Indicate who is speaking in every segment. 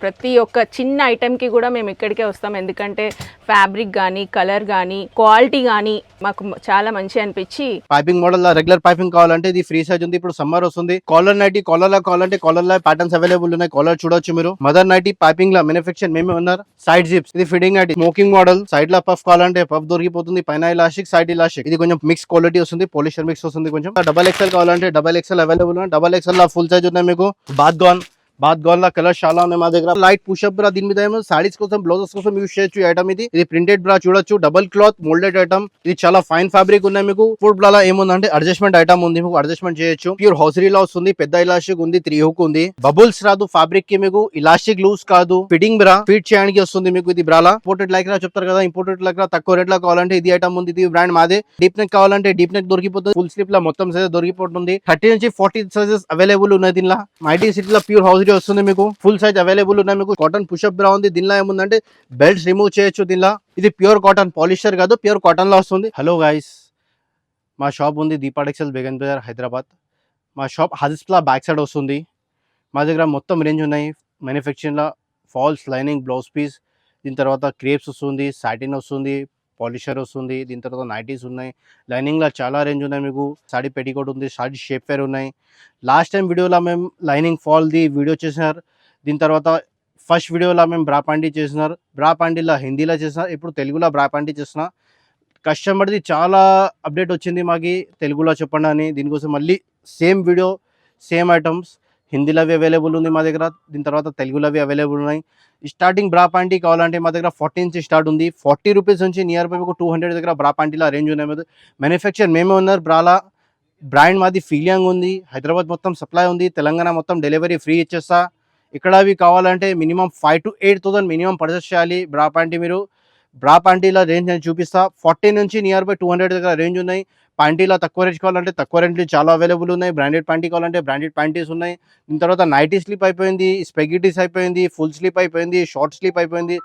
Speaker 1: ప్రతి ఒక్క చిన్న ఐటెంకి కూడా మేము ఇక్కడికే వస్తాం. ఎందుకంటే ఫ్యాబ్రిక్ కానీ కలర్ కానీ క్వాలిటీ కానీ మాకు చాలా మంచి అనిపించి.
Speaker 2: పైపింగ్ మోడల్ రెగ్యులర్ పైపింగ్ కావాలంటే ఇది ఫ్రీ సైజ్ ఉంది. ఇప్పుడు సమ్మర్ వస్తుంది. కాలర్ నైటీ కాలర్ లా కావాలంటే కాలర్ లా ప్యాటర్న్స్ అవైలబుల్ ఉన్నాయి. కాలర్ చూడొచ్చు మీరు. మదర్ నైటీ పైపింగ్ లా మ్యానుఫ్యాక్చర్ మేమే ఉన్నారు. సైడ్ జిప్స్ ఇది fitting nightie smocking model. Side లా పఫ్ కావాలంటే పఫ్ దొరికిపోతుంది. పైన ఇలాస్టిక్ సైడ్ ఇలాస్టిక్. ఇది కొంచెం మిక్స్ క్వాలిటీ వస్తుంది. పోలిస్టర్ మిక్స్ వస్తుంది. కొంచెం డబల్ ఎక్స్ఎల్ కావాలంటే డబల్ ఎక్స్ఎల్ అవైలబుల్ ఉన్నాయి. డబల్ ఎక్స్ఎల్ లా ఫుల్ సైజ్ ఉన్నాయి మీకు. బాత్ గౌన్ లా కలర్ చాలా ఉన్నాయి మా దగ్గర. లైట్ పుషప్ బ్రా, దీని మీద ఏమో సారీస్ కోసం బ్లౌజెస్ కోసం యూజ్ చేయొచ్చు. ఈ ఐటమ్ ఇది ప్రింటెడ్ బ్రా చూడొచ్చు. Double cloth moulded item. ఇది చాలా ఫైన్ ఫ్యాబ్రిక్ ఉన్నాయి మీకు. ఫుడ్ బ్రా లా ఏముందంటే అడ్జస్ట్మెంట్ ఐటమ్ ఉంది మీకు. అడ్జస్ట్మెంట్ చేయొచ్చు. ప్యూర్ హౌసరీ లా వస్తుంది. పెద్ద ఇలాస్టిక్ ఉంది. 3 హుక్ ఉంది. బబుల్స్ రాదు ఫ్యాబ్రిక్ కి మీకు. ఇలాస్టిక్ లూజ్ కాదు. ఫిట్టింగ్ బ్రా ఫిట్ చేయడానికి వస్తుంది మీకు. ఇది బ్రాలా ఇంపోర్టెడ్ లైక్ రా చెప్తారు కదా. ఇంపోర్టెడ్ లైక్ రా తక్కువ రేట్ లో కావాలంటే ఇది ఐటమ్ ఉంది. ఇది బ్రాండ్ మాదే. డీప్ నెక్ కావాలంటే డీప్ నెక్ దొరికిపోతుంది. ఫుల్ స్లీప్ లా మొత్తం సైజ్ దొరికిపోతుంది. 30 నుంచి 40 సైజెస్ అవైలబుల్ ఉన్నాయి దీనిలో. ఐటీ సిటీ లో ప్యూర్ హౌసరీ వస్తుంది మీకు. ఫుల్ సైజ్ అవైలబుల్ ఉన్నాయి మీకు. కాటన్ పుషప్ బ్రా ఉంది. దీనిలో ఏముందంటే బెల్ట్స్ రిమూవ్ చేయొచ్చు. దీనిలో ఇది ప్యూర్ కాటన్, పాలిస్టర్ కాదు, ప్యూర్ కాటన్ లో వస్తుంది. హలో గైస్, మా షాప్ ఉంది దీపా టెక్స్టైల్స్ బేగన్ బజార్ హైదరాబాద్. మా షాప్ హజిస్ప్లా బ్యాక్ సైడ్ వస్తుంది. మా దగ్గర మొత్తం రేంజ్ ఉన్నాయి. మ్యానుఫ్యాక్చరింగ్ లో ఫాల్స్ లైనింగ్ బ్లౌజ్ పీస్, దీని తర్వాత క్రేప్స్ వస్తుంది, సాటిన్ వస్తుంది, పాలిషర్ వస్తుంది. దీని తర్వాత నైటీస్ ఉన్నాయి. లైనింగ్ లో చాలా రేంజ్ ఉన్నాయి మీకు. సాడీ పెటికోట్ ఉంది, సాడీ షేప్ వేర్ ఉన్నాయి. లాస్ట్ టైం వీడియోలో మేము లైనింగ్ ఫాల్ ది వీడియో చేసినారు. దీని తర్వాత ఫస్ట్ వీడియోలో మేము బ్రా పాంటీ చేసినారు. బ్రా పాంటీలో హిందీలో చేసినారు. ఇప్పుడు తెలుగులో బ్రా పాంటీ చేసిన. కస్టమర్ది చాలా అప్డేట్ వచ్చింది మాకి తెలుగులో చెప్పండి అని. దీనికోసం మళ్ళీ సేమ్ వీడియో సేమ్ ఐటమ్స్ హిందీలో అవి అవైలబుల్ ఉంది మా దగ్గర. దీని తర్వాత తెలుగులో అవి అవైలబుల్ ఉన్నాయి. స్టార్టింగ్ బ్రా పాంటీ కావాలంటే మా దగ్గర 40 నుంచి స్టార్ట్ ఉంది. 40 రూపీస్ నుంచి నియర్ బై మీకు 200 దగ్గర బ్రా పాంటీలో రేంజ్ ఉన్నాయి. మీద మ్యానుఫ్యాక్చర్ మేమే ఉన్నారు. బ్రాలా బ్రాండ్ మాది ఫీలియాంగ్ ఉంది. హైదరాబాద్ మొత్తం సప్లై ఉంది. తెలంగాణ మొత్తం డెలివరీ ఫ్రీ ఇచ్చేస్తా. ఇక్కడ అవి కావాలంటే మినిమం 5,000 to 8,000 మినిమం పర్చేస్ చేయాలి. బ్రా పాంటీ మీరు బ్రా పాంటీలో రేంజ్ నేను చూపిస్తా. 40 నుంచి నియర్ బై 200 దగ్గర రేంజ్ ఉన్నాయి. పాంటీలో తక్కువ రేంజ్ కావాలంటే తక్కువ రేంజ్లో చాలా అవైలబుల్ ఉన్నాయి. బ్రాండెడ్ పాంటీ కావాలంటే బ్రాండెడ్ పాంటీస్ ఉన్నాయి. దీని తర్వాత నైటీ స్లీప్ అయిపోయింది, స్పెగిటీస్ అయిపోయింది, ఫుల్ స్లీప్ అయిపోయింది, షార్ట్ స్లీప్ అయిపోయింది.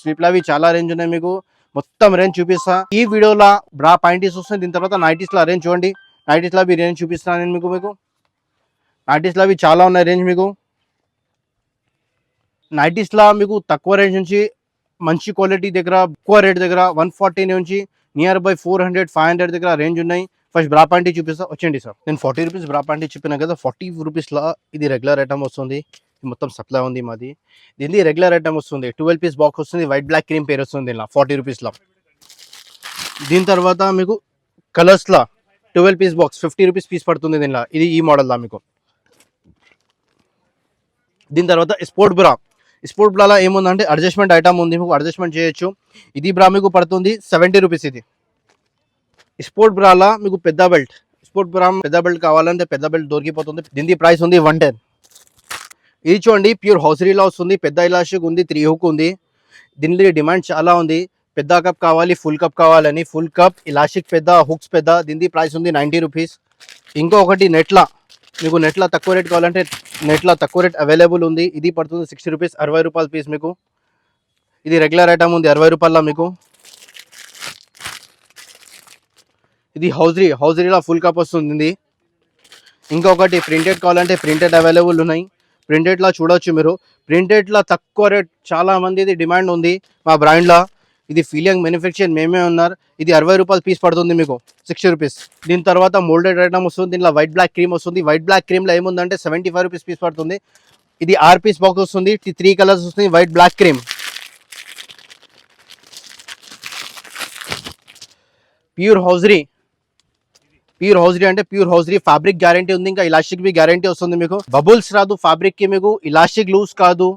Speaker 2: స్లీప్లో అవి చాలా రేంజ్ ఉన్నాయి మీకు. మొత్తం రేంజ్ చూపిస్తా ఈ వీడియోలో. బ్రా పాంటీస్ వస్తుంది. దీని తర్వాత నైటీస్లో రేంజ్ చూడండి. నైటీస్లో అవి రేంజ్ చూపిస్తాను నేను మీకు. నైటీస్లో అవి చాలా ఉన్నాయి రేంజ్ మీకు. నైటీస్లో మీకు తక్కువ రేంజ్ నుంచి మంచి క్వాలిటీ దగ్గర ఎక్కువ రేట్ దగ్గర 140 నుంచి నియర్ బై 400, 500 దగ్గర రేంజ్ ఉన్నాయి. ఫస్ట్ బ్రా పాంటీ చూపిస్తా, వచ్చేయండి సార్. నేను 40 రూపీస్ బ్రా పాంటీ చెప్పినా కదా. 40 రూపీస్లో ఇది రెగ్యులర్ ఐటమ్ వస్తుంది. మొత్తం సప్లై ఉంది మాది. దీన్ని రెగ్యులర్ ఐటమ్ వస్తుంది. 12 పీస్ బాక్స్ వస్తుంది. వైట్ బ్లాక్ క్రీమ్ పేరు వస్తుంది ఇలా 40 రూపీస్లో. దీని తర్వాత మీకు కలర్స్లో 12 పీస్ బాక్స్ 50 రూపీస్ పీస్ పడుతుంది దీనిలో. ఇది ఈ మోడల్లో మీకు. దీని తర్వాత స్పోర్ట్ బ్రాలో ఏముందంటే అడ్జస్ట్మెంట్ ఐటమ్ ఉంది మీకు. అడ్జస్ట్మెంట్ చేయొచ్చు. ఇది బ్రా మీకు పడుతుంది 70 రూపీస్. ఇది స్పోర్ట్ బ్రాలా మీకు పెద్ద బెల్ట్. స్పోర్ట్ బ్రా పెద్ద బెల్ట్ కావాలంటే పెద్ద బెల్ట్ దొరికిపోతుంది. దీని ప్రైస్ ఉంది 110. ఇది చూడండి ప్యూర్ హౌసరీలో వస్తుంది. పెద్ద ఇలాస్టిక్ ఉంది, 3 హుక్ ఉంది. దీనిలో డిమాండ్ చాలా ఉంది. పెద్ద కప్ కావాలి, ఫుల్ కప్ కావాలని. ఫుల్ కప్ ఇలాస్టిక్ పెద్ద, హుక్స్ పెద్ద. దీని ప్రైస్ ఉంది 90 రూపీస్. ఇంకొకటి నెట్లా మీకు. నెట్లా తక్కువ రేట్ కావాలంటే నెట్లా తక్కువ రేట్ అవైలబుల్ ఉంది. ఇది పడుతుంది 60 రూపీస్, 60 రూపాయల పీస్ మీకు. ఇది రెగ్యులర్ ఐటమ్ ఉంది 60 రూపాయల మీకు. ఇది హౌజరీలో ఫుల్ కప్ వస్తుంది. ఇంకొకటి ప్రింటెడ్ కావాలంటే ప్రింటెడ్ అవైలబుల్ ఉన్నాయి. ప్రింటెడ్లో చూడొచ్చు మీరు. ప్రింటెడ్లో తక్కువ రేట్ చాలా మంది ఇది డిమాండ్ ఉంది మా బ్రాండ్లో. ఇది ఫీలియాంగ్ మ్యానుఫ్యాక్చర్ మేమే ఉన్నారు. ఇది 60 రూపాయల పీస్ పడుతుంది మీకు, 60 రూపీస్. దీని తర్వాత మోల్డెడ్ ఐటమ్ వస్తుంది. దీనిలో వైట్ బ్లాక్ క్రీమ్ వస్తుంది. వైట్ బ్లాక్ క్రీమ్లో ఏముందంటే 75 రూపీస్ పీస్ పడుతుంది. ఇది 6 పీస్ బాక్స్ వస్తుంది. 3 కలర్స్ వస్తుంది. White black cream, pure hosiery అంటే ప్యూర్ హౌజరీ. ఫ్యాబ్రిక్ గ్యారంటీ ఉంది. ఇంకా ఇలాస్టిక్ బి గ్యారంటీ వస్తుంది మీకు. బబుల్స్ రాదు ఫ్యాబ్రిక్ కి మీకు. ఇలాస్టిక్ లూజ్ కాదు.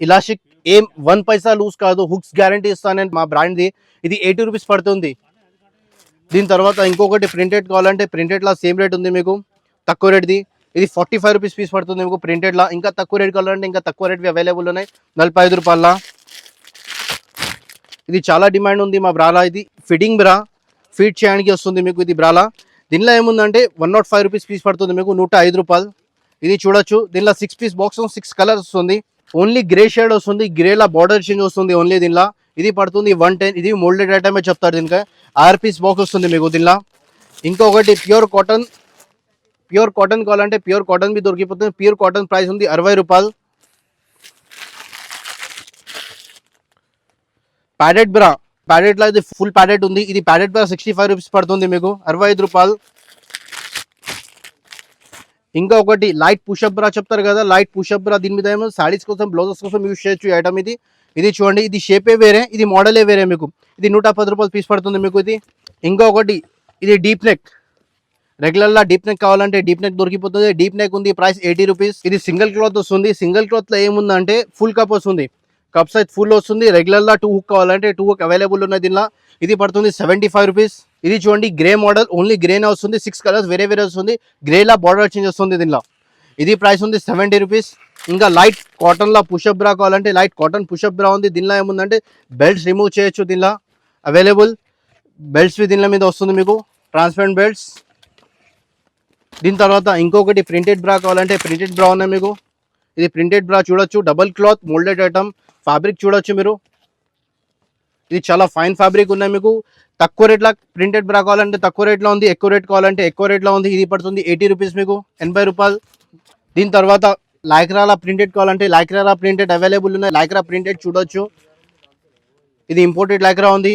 Speaker 2: ఇలాస్టిక్ ఏం 1 పైసా లూజ్ కాదు. హుక్స్ గ్యారంటీ ఇస్తాను మా బ్రాండ్ది. ఇది 80 రూపీస్ పడుతుంది. దీని తర్వాత ఇంకొకటి ప్రింటెడ్ కావాలంటే ప్రింటెడ్లో సేమ్ రేట్ ఉంది మీకు, తక్కువ రేట్ది. ఇది 45 రూపీస్ పీస్ పడుతుంది మీకు ప్రింటెడ్లో. ఇంకా తక్కువ రేట్ కావాలంటే ఇంకా తక్కువ రేట్వి అవైలబుల్ ఉన్నాయి 45 రూపాయల. ఇది చాలా డిమాండ్ ఉంది మా బ్రాలా. ఇది ఫిట్టింగ్ బ్రా, ఫిట్ చేయడానికి వస్తుంది మీకు. ఇది బ్రాలా. దీనిలో ఏముందంటే 105 రూపీస్ పీస్ పడుతుంది మీకు, 105 రూపాయలు. ఇది చూడొచ్చు. దీనిలో 6 పీస్ బాక్స్ 6 కలర్స్ వస్తుంది. ఓన్లీ గ్రే షేడ్ వస్తుంది. గ్రేలా బార్డర్ చేంజ్ వస్తుంది ఓన్లీ దీనిలో. ఇది పడుతుంది 110. ఇది మోల్డెడ్ ఐటమే చెప్తారు. దీనికి 6 పీస్ బాక్స్ వస్తుంది మీకు దీనిలో. ఇంకొకటి ప్యూర్ కాటన్ కావాలంటే ప్యూర్ కాటన్ బి దొరికిపోతుంది. ప్యూర్ కాటన్ ప్రైస్ ఉంది 60 రూపాయలు. ప్యాడెడ్ బ్రా, ప్యాడెడ్ లా ఇది ఫుల్ ప్యాడెడ్ ఉంది. ఇది ప్యాడెడ్ బ్రా 65 రూపీస్ పడుతుంది మీకు, 65 రూపాయలు. ఇంకా ఒకటి లైట్ పుషప్ బ్రా చెప్తారు కదా, లైట్ పుషప్ బ్రా. దీని మీద ఏమో సారీస్ కోసం బ్లౌజెస్ కోసం యూజ్ చేయొచ్చు ఈ ఐటమ్. ఇది చూడండి, ఇది షేపే వేరే, ఇది మోడలే వేరే మీకు. ఇది 110 రూపాయలు పీస్ పడుతుంది మీకు ఇది. ఇంకా ఒకటి ఇది డీప్ నెక్, రెగ్యులర్గా డీప్ నెక్ కావాలంటే డీప్ నెక్ దొరికిపోతుంది. డీప్ నెక్ ఉంది, ప్రైస్ 80 రూపీస్. ఇది సింగిల్ క్లాత్ వస్తుంది. సింగిల్ క్లాత్ లో ఏముందంటే ఫుల్ కప్ వస్తుంది, కప్ సైజ్ ఫుల్ వస్తుంది. రెగ్యులర్గా 2 హుక్ కావాలంటే 2 హుక్ అవైలబుల్ ఉన్నాయి దీనిలో. ఇది పడుతుంది 75 రూపీస్. ఇది చూడండి గ్రే మోడల్, ఓన్లీ గ్రేనే వస్తుంది. 6 కలర్స్ వేరే వేరే వస్తుంది. గ్రేలా బార్డర్ చేంజ్ వస్తుంది దీనిలో. ఇది ప్రైస్ ఉంది 70 రూపీస్. ఇంకా లైట్ కాటన్లో పుషప్ బ్రా కావాలంటే లైట్ కాటన్ పుషప్ బ్రా ఉంది. దీనిలో ఏముందంటే బెల్ట్స్ రిమూవ్ చేయొచ్చు దీనిలో అవైలబుల్. బెల్ట్స్ దీనిలో మీద వస్తుంది మీకు, ట్రాన్స్పరెంట్ బెల్ట్స్. దీని తర్వాత ఇంకొకటి ప్రింటెడ్ బ్రా కావాలంటే ప్రింటెడ్ బ్రా ఉన్నాయి మీకు. ఇది ప్రింటెడ్ బ్రా చూడొచ్చు, double cloth moulded item. Fabric చూడొచ్చు మీరు, ఇది చాలా ఫైన్ ఫ్యాబ్రిక్ ఉన్నాయి మీకు. తక్కువ రేట్లో ప్రింటెడ్ బ్రా కావాలంటే తక్కువ రేట్లో ఉంది, ఎక్కువ రేట్ కావాలంటే ఎక్కువ రేట్లో ఉంది. ఇది పడుతుంది 80 రూపీస్ మీకు, 80 రూపాయలు. దీని తర్వాత లైక్రాలా ప్రింటెడ్ కావాలంటే లైక్రాలా ప్రింటెడ్ అవైలబుల్ ఉన్నాయి. లైక్రా ప్రింటెడ్ చూడొచ్చు, ఇది ఇంపోర్టెడ్ లైక్రా ఉంది.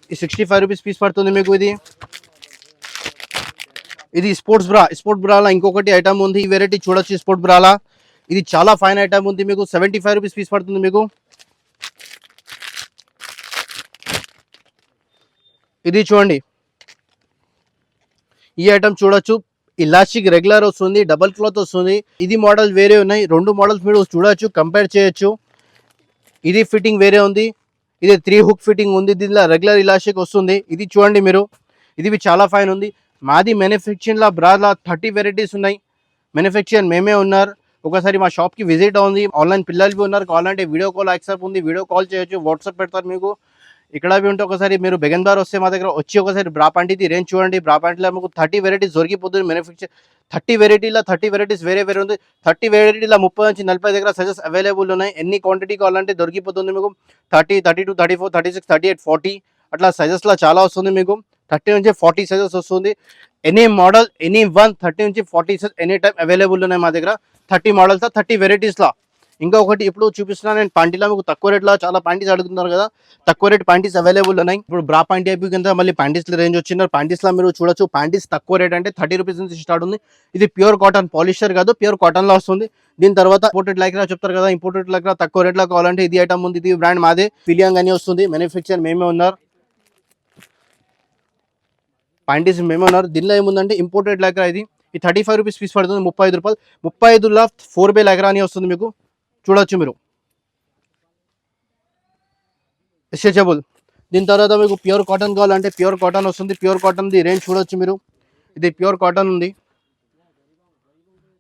Speaker 2: ఇది 65 రూపీస్ పీస్ పడుతుంది మీకు ఇది. ఇది స్పోర్ట్స్ బ్రా, స్పోర్ట్స్ బ్రాలా ఇంకొకటి ఐటమ్ ఉంది. ఈ వెరైటీ చూడొచ్చు స్పోర్ట్స్ బ్రాలా. ఇది చాలా ఫైన్ ఐటమ్ ఉంది మీకు, 75 రూపీస్ పీస్ పడుతుంది మీకు. ఇది చూడండి, ఈ ఐటమ్ చూడొచ్చు, ఇలాస్టిక్ రెగ్యులర్ వస్తుంది, డబల్ క్లాత్ వస్తుంది. ఇది మోడల్ వేరే ఉన్నాయి, 2 మోడల్స్ మీరు చూడొచ్చు, కంపేర్ చేయొచ్చు. ఇది ఫిట్టింగ్ వేరే ఉంది, ఇది 3 హుక్ ఫిట్టింగ్ ఉంది. దీనిలో రెగ్యులర్ ఇలాస్టిక్ వస్తుంది. ఇది చూడండి మీరు, ఇది చాలా ఫైన్ ఉంది. మాది మ్యానుఫ్యాక్చరింగ్లో బ్రాలా 30 వెరైటీస్ ఉన్నాయి. మ్యానుఫ్యాక్చర్ మేమే ఉన్నారు. ఒకసారి మా షాప్కి విజిట్ ఉంది. ఆన్లైన్ పిల్లలు ఉన్నారు, కావాలంటే వీడియో కాల్ యాక్సెప్ట్ ఉంది, వీడియో కాల్ చేయొచ్చు, వాట్సాప్ పెడతారు మీకు. ఇక్కడ ఉంటే ఒకసారి మీరు బెగన్ బార్ వస్తే మా దగ్గర వచ్చి ఒకసారి బ్రా ప్యాంటీది రేంజ్ చూడండి. బ్రా ప్యాంటీలో మీకు 30 వెరైటీస్ దొరికిపోతుంది. మ్యానుఫ్యాక్చర్ 30 వెరైటీస్ వేరే వేరే ఉంది. 30 వెరైటీలో 30 నుంచి 40 దగ్గర సైజెస్ అవైలబుల్ ఉన్నాయి. ఎన్ని క్వాంటిటీ కావాలంటే దొరికిపోతుంది మీకు. 30, 32, 34, 36, 38, 40 అట్లా సైజెస్లో చాలా వస్తుంది మీకు. 30 నుంచి 40 సైజెస్ వస్తుంది. ఎనీ మోడల్, ఎనీ 30 నుంచి 40 సైజ్ ఎనీ టైం అవైలబుల్ ఉన్నాయి మా దగ్గర. 30 మోడల్స్, 30 వెరైటీస్లో. ఇంకా ఒకటి ఇప్పుడు చూపిస్తున్నా నేను పాంటీలో మీకు తక్కువ రేట్లో. చాలా పాంటీస్ అడుగుతున్నారు కదా, తక్కువ రేట్ పాంటీస్ అవైలబుల్ ఉన్నాయి. ఇప్పుడు బ్రా పాంటీ అయిపోయి కింద మళ్ళీ పాంటీస్ రేంజ్ వచ్చినారు. పాంటీస్లో మీరు చూడొచ్చు, పాంటీస్ తక్కువ రేట్ అంటే 30 రూపీస్ నుంచి స్టార్ట్ ఉంది. ఇది ప్యూర్ కాటన్, పాలిస్టర్ కాదు, ప్యూర్ కాటన్లో వస్తుంది. దీని తర్వాత ఇంపోర్టెడ్ లైక్రా చెప్తారు కదా, ఇంపోర్టెడ్ లైక్రా తక్కువ రేట్లో కావాలంటే ఇది ఐటమ్ ఉంది. ఇది బ్రాండ్ మాదే, ఫిలియాంగ్ అని వస్తుంది. మ్యానుఫ్యాక్చర్ మేమే ఉన్నారు, పాంటీస్ మేమే ఉన్నారు. దీనిలో ఏముందంటే ఇంపోర్టెడ్ లైక్రా. ఇది 35 రూపీస్ పీస్ పడుతుంది, 35 రూపాయలు. 35లో 4 లైక్రా అని వస్తుంది మీకు, చూడొచ్చు మీరు, స్ట్రెచబుల్. దీని తర్వాత మీకు ప్యూర్ కాటన్ కావాలంటే ప్యూర్ కాటన్ వస్తుంది. ప్యూర్ కాటన్ది రేంజ్ చూడొచ్చు మీరు, ఇది ప్యూర్ కాటన్ ఉంది.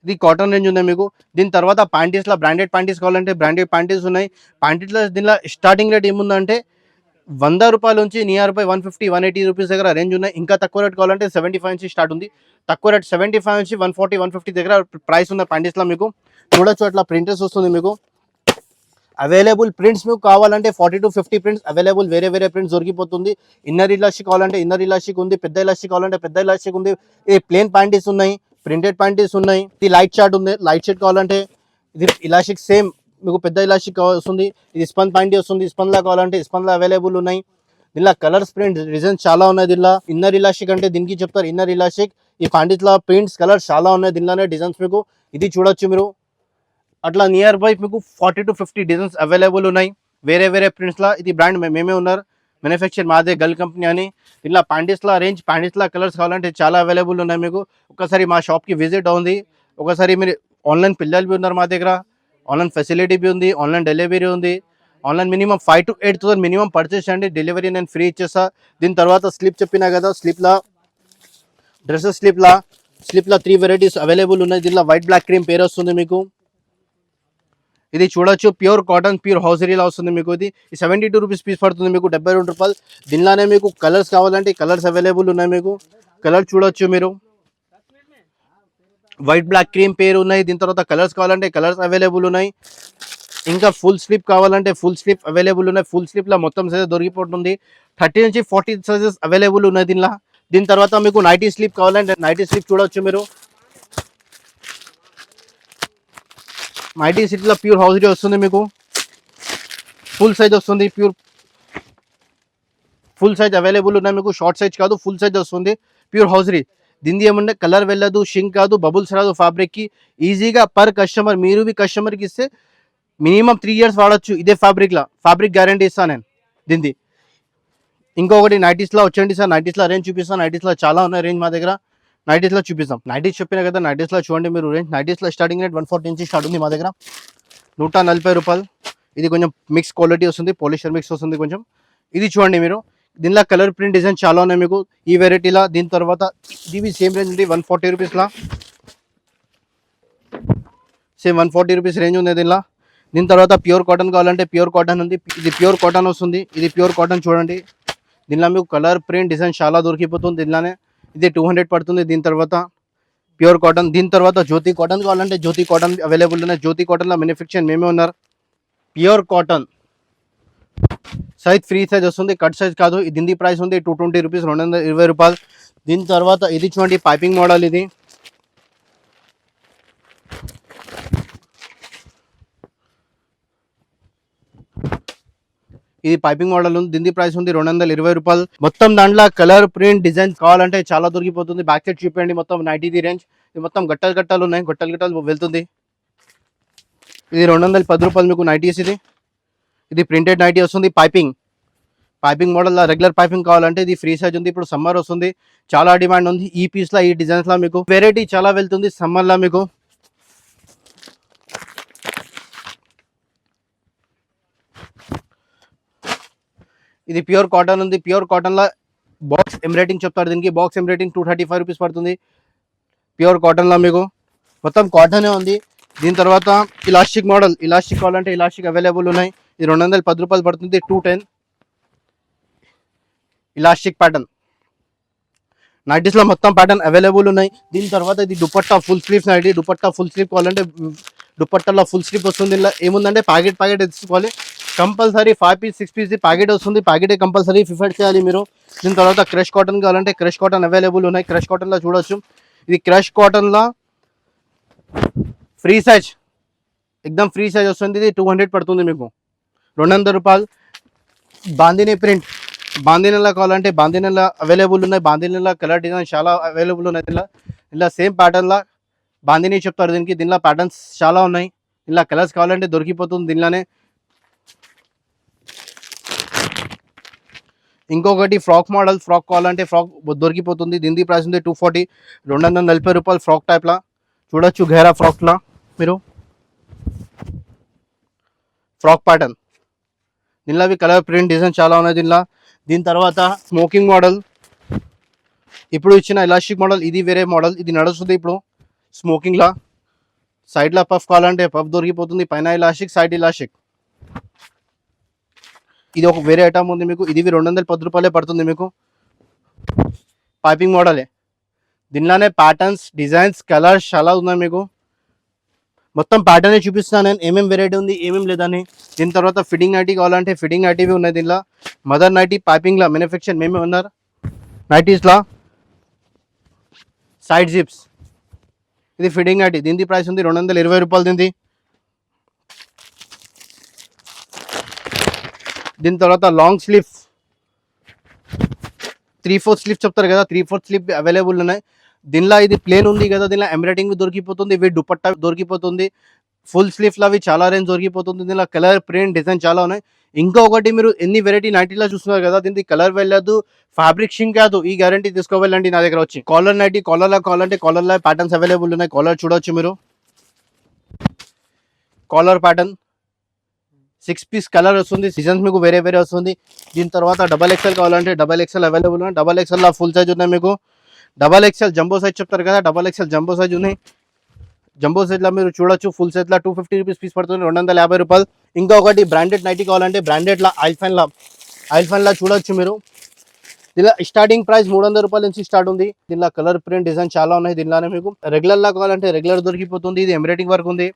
Speaker 2: ఇది కాటన్ రేంజ్ ఉంది మీకు. దీని తర్వాత ప్యాంటీస్లో బ్రాండెడ్ ప్యాంటీస్ కావాలంటే బ్రాండెడ్ ప్యాంటీస్ ఉన్నాయి. ప్యాంటీస్లో దీనిలో స్టార్టింగ్ రేట్ ఏముందంటే 100 రూపాయల నుంచి నియర్ బై 150, 180 రూపీస్ దగ్గర రేంజ్ ఉన్నాయి. ఇంకా తక్కువ రేట్ కావాలంటే 75 నుంచి స్టార్ట్ ఉంది. తక్కువ రేట్ 75 నుంచి 140, 150 దగ్గర ప్రైస్ ఉన్న ప్యాంటీస్లో మీకు చూడొచ్చు. అట్లా ప్రింటర్స్ వస్తుంది మీకు. అవైలబుల్ ప్రింట్స్ మీకు కావాలంటే 40 to 50 ప్రింట్స్ అవైలబుల్, వేరే వేరే ప్రింట్స్ దొరికిపోతుంది. ఇన్నర్ ఇలాస్టిక్ కావాలంటే ఇన్నర్ ఇలాస్టిక్ ఉంది, పెద్ద ఇలాస్టిక్ కావాలంటే పెద్ద ఇలాస్టిక్ ఉంది. ఈ ప్లేన్ ప్యాంటీస్ ఉన్నాయి, ప్రింటెడ్ ప్యాంటీస్ ఉన్నాయి. ఇది లైట్ షార్ట్ ఉంది, లైట్ షార్ట్ కావాలంటే ఇది ఇలాస్టిక్ సేమ్ మీకు పెద్ద ఇలాస్టిక్ వస్తుంది. ఇది స్పన్ ప్యాంటీ వస్తుంది, స్పన్లా కావాలంటే స్పన్లా అవైలబుల్ ఉన్నాయి. దీనిలో కలర్స్, ప్రింట్, డిజైన్స్ చాలా ఉన్నాయి. దీనిలో ఇన్నర్ ఇలాస్టిక్ అంటే దీనికి చెప్తారు ఇన్నర్ ఇలాస్టిక్. ఈ ప్యాంటీస్లో ప్రింట్స్, కలర్స్ చాలా ఉన్నాయి. దీనిలోనే డిజైన్స్ మీకు ఇది చూడొచ్చు మీరు. అట్లా నియర్ బై మీకు 40 to 50 డిజైన్స్ అవైలబుల్ ఉన్నాయి వేరే వేరే ప్రింట్స్లో. ఇది బ్రాండ్ మేమే ఉన్నారు, మ్యానుఫ్యాక్చర్ మాదే, గల్ కంపెనీ అని. ఇలా ప్యాంటీస్లో రేంజ్, ప్యాంటీస్లో కలర్స్ కావాలంటే చాలా అవైలబుల్ ఉన్నాయి మీకు. ఒకసారి మా షాప్కి విజిట్ ఉంది. ఒకసారి మీరు ఆన్లైన్ పిల్లలు బి ఉన్నారు మా దగ్గర, ఆన్లైన్ ఫెసిలిటీ బి ఉంది, ఆన్లైన్ డెలివరీ ఉంది. Online minimum 5 to 8,000 minimum purchase చేయండి, డెలివరీ నేను ఫ్రీ ఇచ్చేస్తా. దీని తర్వాత స్లిప్ చెప్పినా కదా, స్లిప్లో డ్రెస్సెస్ స్లిప్లో 3 వెరైటీస్ అవైలబుల్ ఉన్నాయి. దీనిలో వైట్ బ్లాక్ క్రీమ్ పేరు వస్తుంది మీకు. ఇది చూడొచ్చు, ప్యూర్ కాటన్, ప్యూర్ హౌసరీలా వస్తుంది మీకు. ఇది 72 రూపీస్ పీస్ పడుతుంది మీకు, 72 రూపాయలు. దీనిలోనే మీకు కలర్స్ కావాలంటే కలర్స్ అవైలబుల్ ఉన్నాయి మీకు. కలర్ చూడొచ్చు మీరు, వైట్ బ్లాక్ క్రీమ్ పేరు ఉన్నాయి. దీని తర్వాత కలర్స్ కావాలంటే కలర్స్ అవైలబుల్ ఉన్నాయి. ఇంకా ఫుల్ స్లిప్ కావాలంటే ఫుల్ స్లిప్ అవైలబుల్ ఉన్నాయి. ఫుల్ స్లిప్లో మొత్తం సైజ్ దొరికిపోతుంది. 30 నుంచి 40 సైజెస్ అవైలబుల్ ఉన్నాయి దీనిలో. దీని తర్వాత మీకు నైటీ స్లిప్ కావాలంటే నైటీ స్లిప్ చూడవచ్చు మీరు. నైటీ స్లిప్లో ప్యూర్ హౌసరీ వస్తుంది మీకు, ఫుల్ సైజ్ వస్తుంది, ప్యూర్ ఫుల్ సైజ్ అవైలబుల్ ఉన్నాయి మీకు, షార్ట్ సైజ్ కాదు ఫుల్ సైజ్ వస్తుంది, ప్యూర్ హౌజరీ. దీనిది ఏమంటే కలర్ వెళ్ళదు, షింక్ కాదు, బబుల్స్ రాదు ఫ్యాబ్రిక్కి. ఈజీగా పర్ కస్టమర్, మీరు మీ కస్టమర్కి ఇస్తే మినిమం 3 years వాడచ్చు ఇదే ఫ్యాబ్రిక్లో, ఫ్యాబ్రిక్ గ్యారంటీ ఇస్తాను నేను దీనిది. ఇంకొకటి నైటీస్లో వచ్చండి సార్, నైటీస్లో రేంజ్ చూపిస్తాను. నైటీస్లో చాలా ఉన్నాయి రేంజ్ మా దగ్గర, నైటీస్లో చూపిస్తాం. నైటీస్ చెప్పినా కదా, నైటీస్లో చూడండి మీరు రేంజ్. నైటీస్లో స్టార్టింగ్ రేట్ 140 నుంచి స్టార్ట్ ఉంది మా దగ్గర, 140 రూపాయలు. ఇది కొంచెం మిక్స్ క్వాలిటీ వస్తుంది, పాలిస్టర్ మిక్స్ వస్తుంది కొంచెం. ఇది చూడండి మీరు, దీనిలో కలర్ ప్రింట్ డిజైన్ చాలా ఉన్నాయి మీకు ఈ వెరైటీలా. దీని తర్వాత ఇది సేమ్ రేంజ్ ఉంది 140 రూపీస్లా, సేమ్ 140 రూపీస్ రేంజ్ ఉంది దీనిలో. దీని తర్వాత ప్యూర్ కాటన్ కావాలంటే ప్యూర్ కాటన్ ఉంది, ఇది ప్యూర్ కాటన్ వస్తుంది. ఇది ప్యూర్ కాటన్ చూడండి, దీనిలో మీకు కలర్ ప్రింట్ డిజైన్ చాలా దొరికిపోతుంది దీనిలోనే. ఇది 200 పడుతుంది. దీని తర్వాత ప్యూర్ కాటన్. దీని తర్వాత జ్యోతి కాటన్ కావాలంటే జ్యోతి కాటన్ అవైలబుల్ ఉన్నాయి. జ్యోతి కాటన్లో మ్యానుఫ్యాక్చర్ మేమే ఉన్నారు. Pure cotton size free size వస్తుంది, కట్ సైజ్ కాదు. ఇది దీని ప్రైస్ ఉంది 220 రూపీస్, 220 రూపాయలు. దీని తర్వాత ఇది చూడండి పైపింగ్ మోడల్, ఇది పైపింగ్ మోడల్ ఉంది. దీని ప్రైస్ ఉంది 220 రూపాయలు. మొత్తం దాంట్లో కలర్ ప్రింట్ డిజైన్ కావాలంటే చాలా దొరికిపోతుంది. బ్యాక్ సైడ్ చూపండి, మొత్తం 90 రేంజ్. ఇది మొత్తం గట్టలు గట్టాలు ఉన్నాయి, గట్టలు గట్టాలు వెళ్తుంది. ఇది 210 రూపాయలు మీకు నైటీస్. ఇది ప్రింటెడ్ నైటీ వస్తుంది, పైపింగ్ మోడల్లో రెగ్యులర్ పైపింగ్ కావాలంటే ఇది ఫ్రీ సైజ్ ఉంది. ఇప్పుడు సమ్మర్ వస్తుంది, చాలా డిమాండ్ ఉంది ఈ పీస్లో, ఈ డిజైన్స్లో. మీకు వెరైటీ చాలా వెళ్తుంది సమ్మర్లో మీకు. ఇది ప్యూర్ కాటన్ ఉంది, ప్యూర్ కాటన్లో బాక్స్ ఎంబ్రాయిడింగ్ చెప్తారు దీనికి. బాక్స్ ఎంబ్రాయిడింగ్ 235 రూపీస్ పడుతుంది ప్యూర్ కాటన్లో మీకు. మొత్తం కాటనే ఉంది. దీని తర్వాత ఇలాస్టిక్ మోడల్, ఇలాస్టిక్ కావాలంటే ఇలాస్టిక్ అవైలబుల్ ఉన్నాయి. ఇది 210 రూపాయలు పడుతుంది, 210 ఇలాస్టిక్ ప్యాటర్న్. నైటీస్లో మొత్తం ప్యాటర్న్ అవైలబుల్ ఉన్నాయి. దీని తర్వాత ఇది dupatta full sleeves nighty. Dupatta full sleeve కావాలంటే దుపట్టాలో ఫుల్ స్లీవ్ వస్తుంది. ఇలా ఏముందంటే ప్యాకెట్ తీసుకోవాలి కంపల్సరీ. 5 పీస్ 6 పీస్ ప్యాకెట్ వస్తుంది, ప్యాకెటే కంపల్సరీ ప్రిఫర్ చేయాలి మీరు. దీని తర్వాత క్రష్ కాటన్ కావాలంటే క్రష్ కాటన్ అవైలబుల్ ఉన్నాయి. క్రష్ కాటన్లో చూడొచ్చు, ఇది క్రష్ కాటన్లో ఫ్రీ సైజ్, ఎక్దమ్ ఫ్రీ సైజ్ వస్తుంది. ఇది 200 పడుతుంది మీకు, 200 రూపాయలు. బాందినీ ప్రింట్, బాందినీలో కావాలంటే బాందినీలో అవైలబుల్ ఉన్నాయి. బాందినీలో కలర్ డిజైన్ చాలా అవైలబుల్ ఉన్నాయి. ఇలా సేమ్ ప్యాటర్న్లో బాందినీ చెప్తారు దీనికి. దీనిలో ప్యాటర్న్స్ చాలా ఉన్నాయి, ఇలా కలర్స్ కావాలంటే దొరికిపోతుంది దీనిలోనే. ఇంకొకటి ఫ్రాక్ మోడల్, ఫ్రాక్ కావాలంటే ఫ్రాక్ దొరికిపోతుంది. దీని ప్రైస్ ఉంది 240, 240 రూపాయలు. ఫ్రాక్ టైప్లా చూడొచ్చు, గేరా ఫ్రాక్లా మీరు, ఫ్రాక్ ప్యాటర్న్. దీనిలో అవి కలర్ ప్రింట్ డిజైన్ చాలా ఉన్నాయి దీనిలో. దీని తర్వాత స్మోకింగ్ మోడల్, ఇప్పుడు ఇచ్చిన ఎలాస్టిక్ మోడల్, ఇది వేరే మోడల్, ఇది నడుస్తుంది ఇప్పుడు స్మోకింగ్లా. సైడ్లో పఫ్ కావాలంటే పఫ్ దొరికిపోతుంది, పైన ఎలాస్టిక్, సైడ్ ఎలాస్టిక్. ఇది ఒక వేరే ఐటమ్ ఉంది మీకు, ఇది 210 రూపాయలే పడుతుంది మీకు. పైపింగ్ మోడలే, దీనిలోనే ప్యాటర్న్స్ డిజైన్స్ కలర్స్ చాలా ఉన్నాయి మీకు. మొత్తం ప్యాటర్నే చూపిస్తున్నాను నేను, ఏమేమి వెరైటీ ఉంది ఏమేమి లేదని. దీని తర్వాత ఫిట్టింగ్ నైటీ కావాలంటే ఫిట్టింగ్ నైటీవి ఉన్నాయి దీనిలో. మదర్ నైటీ పైపింగ్లో మ్యానుఫ్యాక్చర్ మేమే ఉన్నారు. నైటీస్లో సైడ్ జిప్స్, ఇది ఫిట్టింగ్ నైటీ. దీని ప్రైస్ ఉంది 220 రూపాయలు దీనిది. దీని తర్వాత లాంగ్ స్లీవ్, 3/4 స్లీవ్ చెప్తారు కదా, 3/4 స్లీవ్ అవైలబుల్ ఉన్నాయి దీనిలో. ఇది ప్లేన్ ఉంది కదా, దీనిలో ఎంబ్రాయిడింగ్ దొరికిపోతుంది, ఇవి దుపట్టా దొరికిపోతుంది. ఫుల్ స్లీవ్లో అవి చాలా రేంజ్ దొరికిపోతుంది. దీనిలో కలర్ ప్రింట్ డిజైన్ చాలా ఉన్నాయి. ఇంకొకటి మీరు ఎన్ని వెరైటీ నైటీలో చూస్తున్నారు కదా, దీనికి కలర్ వెళ్ళదు, ఫ్యాబ్రిక్ షింక్ కాదు, ఈ గ్యారంటీ తీసుకోవాలండి నా దగ్గర వచ్చి. కాలర్ నైటీ, కాలర్లో కావాలంటే కాలర్లో ప్యాటర్న్స్ అవైలబుల్ ఉన్నాయి. కాలర్ చూడవచ్చు మీరు, కాలర్ ప్యాటర్న్ 6 పీస్ కలర్ వస్తుంది, సీజన్స్ మీకు వేరే వేరే వస్తుంది. దీని తర్వాత XXL కావాలంటే XXL అవైలబుల్ ఉన్నాయి. XXL ఫుల్ సైజ్ ఉన్నాయి మీకు. XXL జంబో సైజ్ చెప్తారు కదా, XXL జంబో సైజ్ ఉన్నాయి. జంబో సైజ్లో మీరు చూడొచ్చు, ఫుల్ సైజ్లో 250 రూపీస్ పీస్ పడుతుంది, 250 రూపాయలు. ఇంకొకటి బ్రాండెడ్ నైటీ కావాలంటే బ్రాండెడ్లో ఐల్ఫైన్లో చూడొచ్చు మీరు. దీనిలో స్టార్టింగ్ ప్రైస్ 300 రూపాయల నుంచి స్టార్ట్ ఉంది. దీనిలో కలర్ ప్రింట్ డిజైన్ చాలా ఉన్నాయి దీనిలోనే మీకు. రెగ్యులర్లో కావాలంటే రెగ్యులర్ దొరికిపోతుంది, ఇది ఎంబ్రాయిడింగ్ వర్క్ ఉంది.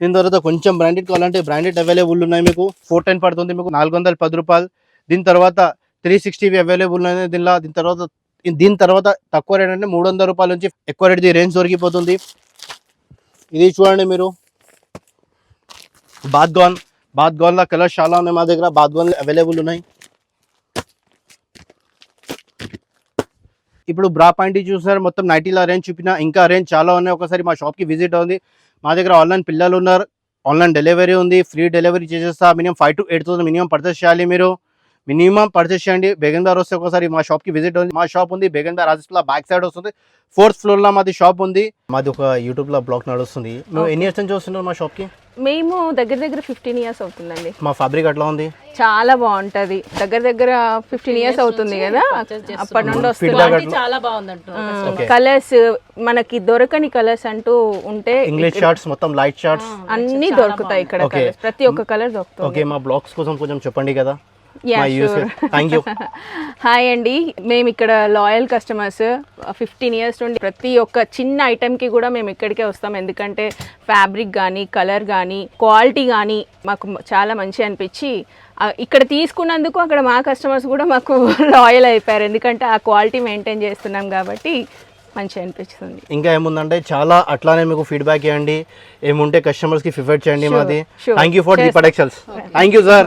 Speaker 2: దీని తర్వాత కొంచెం బ్రాండెడ్ కావాలంటే బ్రాండెడ్ అవైలబుల్ ఉన్నాయి మీకు. 410 పడుతుంది మీకు, 410 రూపాయలు. దీని తర్వాత 360 అవైలబుల్ ఉన్నాయి దీనిలో. దీని తర్వాత తక్కువ రేట్ అంటే 300 రూపాయల నుంచి ఎక్కువ రేట్ది రేంజ్ దొరికిపోతుంది. ఇది చూడండి మీరు, బాత్గౌన్లో కలర్స్ చాలా ఉన్నాయి మా దగ్గర, బాత్గౌన్లు అవైలబుల్ ఉన్నాయి. ఇప్పుడు బ్రా పాయింట్ చూస్తున్నారు, మొత్తం నైటీల రేంజ్ చూపిన, ఇంకా రేంజ్ చాలా ఉన్నాయి. ఒకసారి మా షాప్కి విజిట్ అవుతుంది. మా దగ్గర ఆన్లైన్ పిల్లలు ఉన్నారు, ఆన్లైన్ డెలివరీ ఉంది, ఫ్రీ డెలివరీ చేసేస్తా. మినిమం 5 to 8,000 మినిమం పర్చేస్ చేయాలి. మీరు మినిమం పర్చేస్ చేయండి. బేగందార్ వస్తే ఒకసారి మా షాప్కి విజిట్ అవుతుంది. మా షాప్ ఉంది బేగందార్ రాజస్థాన్ బ్యాక్ సైడ్ వస్తుంది, 4th ఫ్లోర్లో మాది షాప్ ఉంది. మాది ఒక యూట్యూబ్లో బ్లాగ్ నడుస్తుంది. మేము ఎన్ని ఇయర్స్ నుంచి వస్తున్నాం మా షాప్కి?
Speaker 1: మేము దగ్గర దగ్గర 15 years అవుతుందండి.
Speaker 2: మా ఫ్యాబ్రిక్ అట్లా ఉంది,
Speaker 1: చాలా బాగుంటది. దగ్గర దగ్గర 15 years అవుతుంది కదా, అప్పటి నుండి వస్తుంది.
Speaker 2: Feedback
Speaker 3: చాలా బాగుంది.
Speaker 1: కలర్స్ మనకి దొరకని కలర్స్ అంటూ ఉంటే
Speaker 2: ఇంగ్లీష్ షార్ట్స్, మొత్తం లైట్ షార్ట్స్
Speaker 1: అన్ని దొరుకుతాయి ఇక్కడ.
Speaker 2: Okay.
Speaker 1: colours. ప్రతి ఒక్క కలర్ దొరుకుతుంది.
Speaker 2: ఓకే, మా బ్లాగ్స్ కోసం కొంచెం చెప్పండి కదా.
Speaker 1: Yeah,
Speaker 2: మా use
Speaker 1: sure.
Speaker 2: Thank you.
Speaker 1: Hi అండి, మేము ఇక్కడ లాయల్ కస్టమర్స్. 15 years నుండి ప్రతి ఒక్క చిన్న ఐటెంకి కూడా మేము ఇక్కడికే వస్తాం. ఎందుకంటే ఫ్యాబ్రిక్ కానీ, కలర్ కానీ, క్వాలిటీ కానీ మాకు చాలా మంచి అనిపించి ఇక్కడ తీసుకున్నందుకు అక్కడ మా కస్టమర్స్ కూడా మాకు లాయల్ అయిపోయారు. ఎందుకంటే ఆ క్వాలిటీ మెయింటైన్ చేస్తున్నాం కాబట్టి మంచిగా అనిపిస్తుంది.
Speaker 2: ఇంకా ఏముందంటే చాలా అట్లానే మీకు ఫీడ్బ్యాక్ ఇవ్వండి, ఏముంటే కస్టమర్స్కి ఫిఫెక్ట్ చేయండి. మాది
Speaker 1: sure.
Speaker 2: Thank you for the productions. Thank you sir.